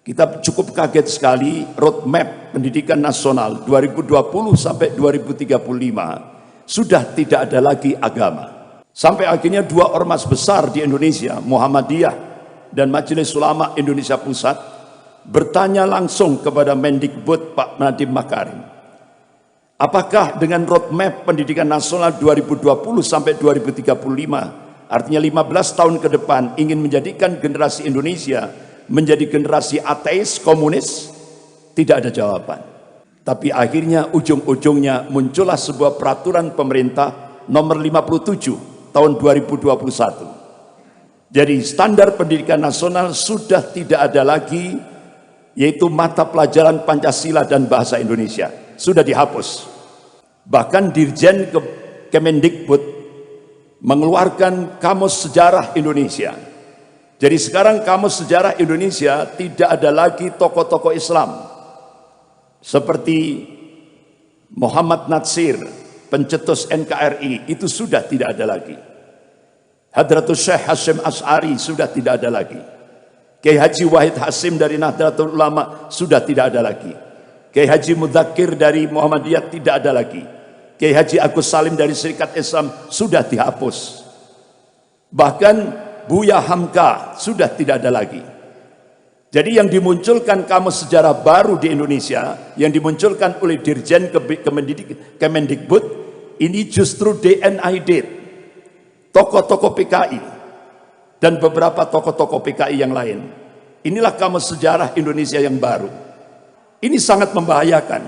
Kita cukup kaget sekali roadmap pendidikan nasional 2020 sampai 2035 sudah tidak ada lagi agama. Sampai akhirnya dua ormas besar di Indonesia, Muhammadiyah dan Majelis Ulama Indonesia Pusat, bertanya langsung kepada Mendikbud Pak Nadiem Makarim, apakah dengan roadmap pendidikan nasional 2020 sampai 2035, artinya 15 tahun ke depan, ingin menjadikan generasi Indonesia menjadi generasi ateis, komunis? Tidak ada jawaban. Tapi akhirnya ujung-ujungnya muncullah sebuah peraturan pemerintah nomor 57 tahun 2021. Jadi standar pendidikan nasional sudah tidak ada lagi, yaitu mata pelajaran Pancasila dan bahasa Indonesia. Sudah dihapus. Bahkan Dirjen Kemendikbud mengeluarkan Kamus Sejarah Indonesia. Jadi sekarang Kamus Sejarah Indonesia tidak ada lagi tokoh-tokoh Islam seperti Muhammad Natsir, pencetus NKRI, itu sudah tidak ada lagi. Hadratus Syekh Hasyim Asy'ari sudah tidak ada lagi. Kiai Haji Wahid Hasyim dari Nahdlatul Ulama sudah tidak ada lagi. Kiai Haji Mudzakkir dari Muhammadiyah tidak ada lagi. Kiai Haji Agus Salim dari Serikat Islam sudah dihapus. Bahkan Buya Hamka sudah tidak ada lagi. Jadi yang dimunculkan Kamus Sejarah baru di Indonesia, yang dimunculkan oleh Dirjen Kemendikbud, ini justru DNID, tokoh-tokoh PKI dan beberapa tokoh-tokoh PKI yang lain. Inilah Kamus Sejarah Indonesia yang baru. Ini sangat membahayakan.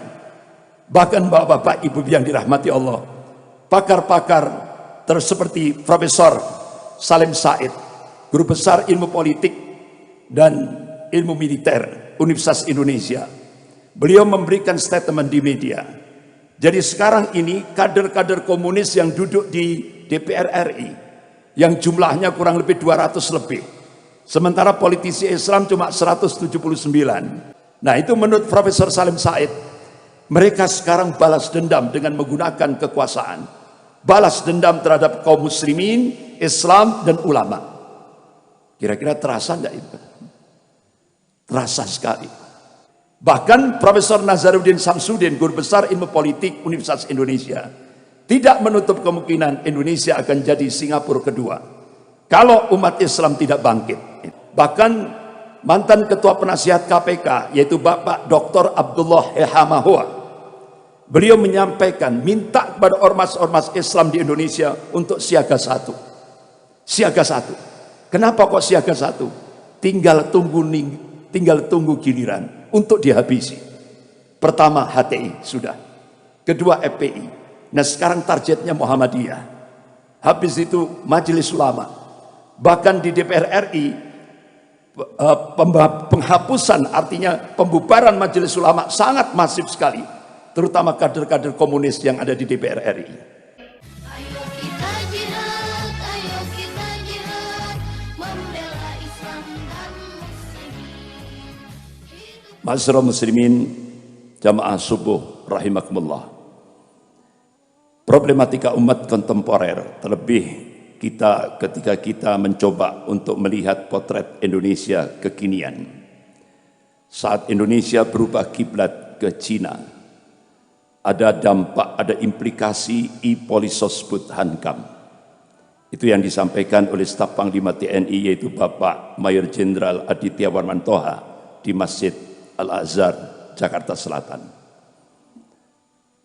Bahkan bapak-bapak, ibu yang dirahmati Allah, pakar-pakar seperti Profesor Salim Said, Guru Besar Ilmu Politik dan Ilmu Militer Universitas Indonesia, beliau memberikan statement di media. Jadi sekarang ini kader-kader komunis yang duduk di DPR RI, yang jumlahnya kurang lebih 200 lebih, sementara politisi Islam cuma 179. Nah, itu menurut Profesor Salim Said, mereka sekarang balas dendam dengan menggunakan kekuasaan, balas dendam terhadap kaum muslimin, Islam dan ulama. Kira-kira terasa enggak itu? Terasa sekali. Bahkan Profesor Nazaruddin Samsudin, Guru Besar Ilmu Politik Universitas Indonesia, tidak menutup kemungkinan Indonesia akan jadi Singapura kedua kalau umat Islam tidak bangkit. Bahkan mantan Ketua Penasihat KPK, yaitu Bapak Dr. Abdullah Ehamahua, beliau menyampaikan, minta kepada ormas-ormas Islam di Indonesia untuk siaga satu. Siaga satu. Kenapa kok siaga satu? Tinggal tunggu giliran untuk dihabisi. Pertama HTI sudah, kedua FPI. Nah sekarang targetnya Muhammadiyah. Habis itu Majelis Ulama. Bahkan di DPR RI penghapusan, artinya pembubaran Majelis Ulama sangat masif sekali, terutama kader-kader komunis yang ada di DPR RI. Ma'asyiral muslimin, jamaah subuh rahimakumullah. Problematika umat kontemporer, terlebih ketika kita mencoba untuk melihat potret Indonesia kekinian. Saat Indonesia berubah kiblat ke Cina, ada dampak, ada implikasi Polisos Hankam. Itu yang disampaikan oleh Staf Panglima TNI, yaitu Bapak Mayor Jenderal Aditya Warmantoha di Masjid Al-Azhar, Jakarta Selatan.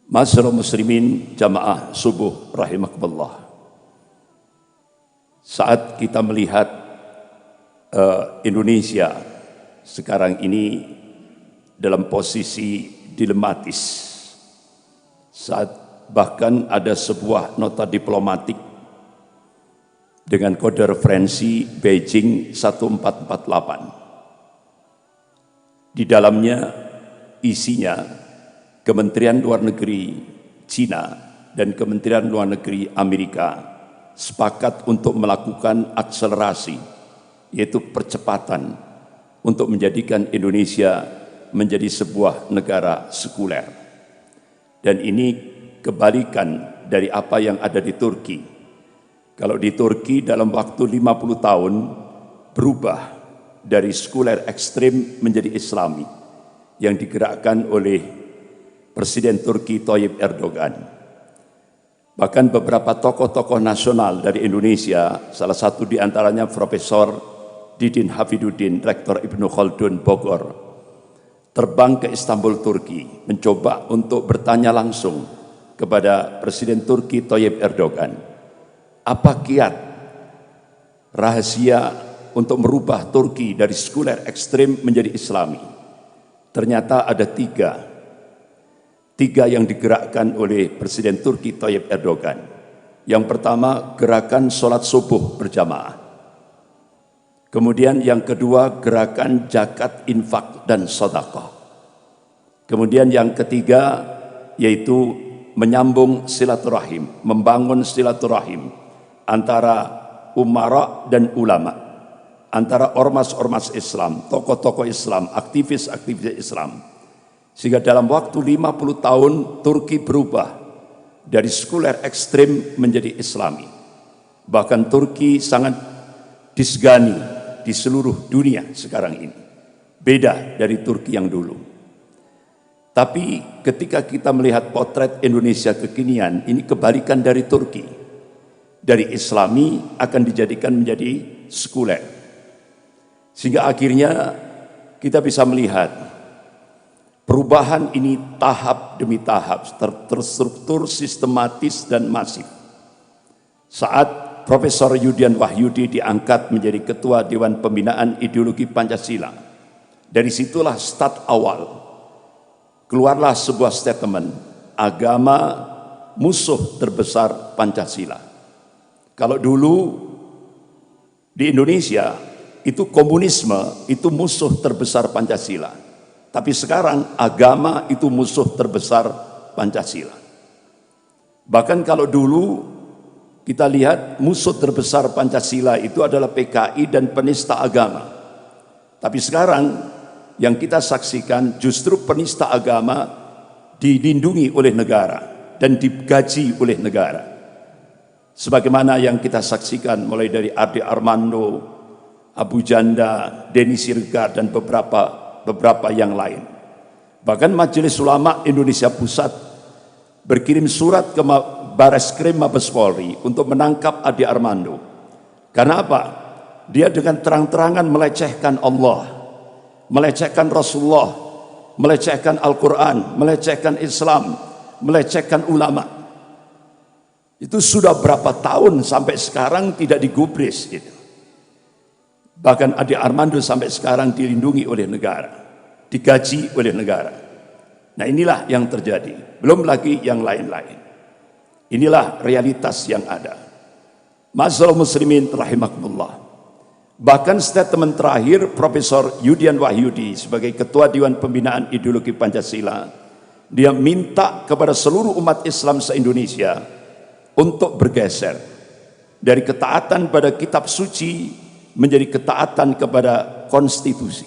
Ma'asyiral muslimin, jamaah subuh rahimakumullah. Saat kita melihat Indonesia sekarang ini dalam posisi dilematis, saat bahkan ada sebuah nota diplomatik dengan kode referensi Beijing 1448. Di dalamnya isinya Kementerian Luar Negeri Cina dan Kementerian Luar Negeri Amerika sepakat untuk melakukan akselerasi, yaitu percepatan untuk menjadikan Indonesia menjadi sebuah negara sekuler. Dan ini kebalikan dari apa yang ada di Turki. Kalau di Turki dalam waktu 50 tahun berubah dari sekuler ekstrim menjadi Islami yang digerakkan oleh Presiden Turki Tayyip Erdogan. Bahkan beberapa tokoh-tokoh nasional dari Indonesia, salah satu di antaranya Profesor Didin Hafidudin, Rektor Ibnu Khaldun Bogor, terbang ke Istanbul, Turki, mencoba untuk bertanya langsung kepada Presiden Turki Tayyip Erdogan, apa kiat rahasia untuk merubah Turki dari sekuler ekstrim menjadi Islami. Ternyata ada tiga yang digerakkan oleh Presiden Turki Tayyip Erdogan. Yang pertama, gerakan sholat subuh berjamaah. Kemudian yang kedua, gerakan zakat, infak, dan sedekah. Kemudian yang ketiga, yaitu menyambung silaturahim, membangun silaturahim antara umara dan ulama, antara ormas-ormas Islam, tokoh-tokoh Islam, aktivis-aktivis Islam. Sehingga dalam waktu 50 tahun Turki berubah dari sekuler ekstrim menjadi Islami. Bahkan Turki sangat disegani di seluruh dunia sekarang ini. Beda dari Turki yang dulu. Tapi ketika kita melihat potret Indonesia kekinian, ini kebalikan dari Turki. Dari Islami akan dijadikan menjadi sekuler. Sehingga akhirnya kita bisa melihat perubahan ini tahap demi tahap, terstruktur, sistematis, dan masif. Saat Profesor Yudian Wahyudi diangkat menjadi Ketua Dewan Pembinaan Ideologi Pancasila, dari situlah start awal. Keluarlah sebuah statement, agama musuh terbesar Pancasila. Kalau dulu di Indonesia itu komunisme itu musuh terbesar Pancasila. Tapi sekarang agama itu musuh terbesar Pancasila. Bahkan kalau dulu kita lihat musuh terbesar Pancasila itu adalah PKI dan penista agama. Tapi sekarang yang kita saksikan justru penista agama dilindungi oleh negara dan digaji oleh negara. Sebagaimana yang kita saksikan mulai dari Ade Armando, Abu Janda, Denny Sirgar, dan beberapa yang lain. Bahkan Majelis Ulama Indonesia Pusat berkirim surat ke Bareskrim Mabes Polri untuk menangkap Ade Armando. Karena apa? Dia dengan terang-terangan melecehkan Allah, melecehkan Rasulullah, melecehkan Al-Quran, melecehkan Islam, melecehkan ulama. Itu sudah berapa tahun sampai sekarang tidak digubris gitu. Bahkan Ade Armando sampai sekarang dilindungi oleh negara, digaji oleh negara. Nah inilah yang terjadi, belum lagi yang lain-lain. Inilah realitas yang ada. Ma'asyiral muslimin rahimakumullah. Bahkan statement terakhir Profesor Yudian Wahyudi sebagai Ketua Dewan Pembinaan Ideologi Pancasila, dia minta kepada seluruh umat Islam se-Indonesia untuk bergeser dari ketaatan pada kitab suci menjadi ketaatan kepada konstitusi.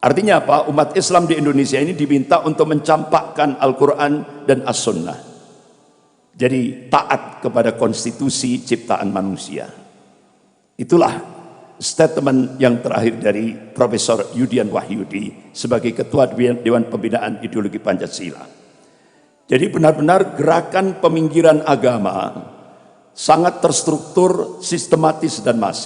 Artinya apa? Umat Islam di Indonesia ini diminta untuk mencampakkan Al-Quran dan As-Sunnah. Jadi taat kepada konstitusi ciptaan manusia. Itulah statement yang terakhir dari Profesor Yudian Wahyudi sebagai Ketua Dewan Pembinaan Ideologi Pancasila. Jadi benar-benar gerakan peminggiran agama sangat terstruktur, sistematis, dan masif.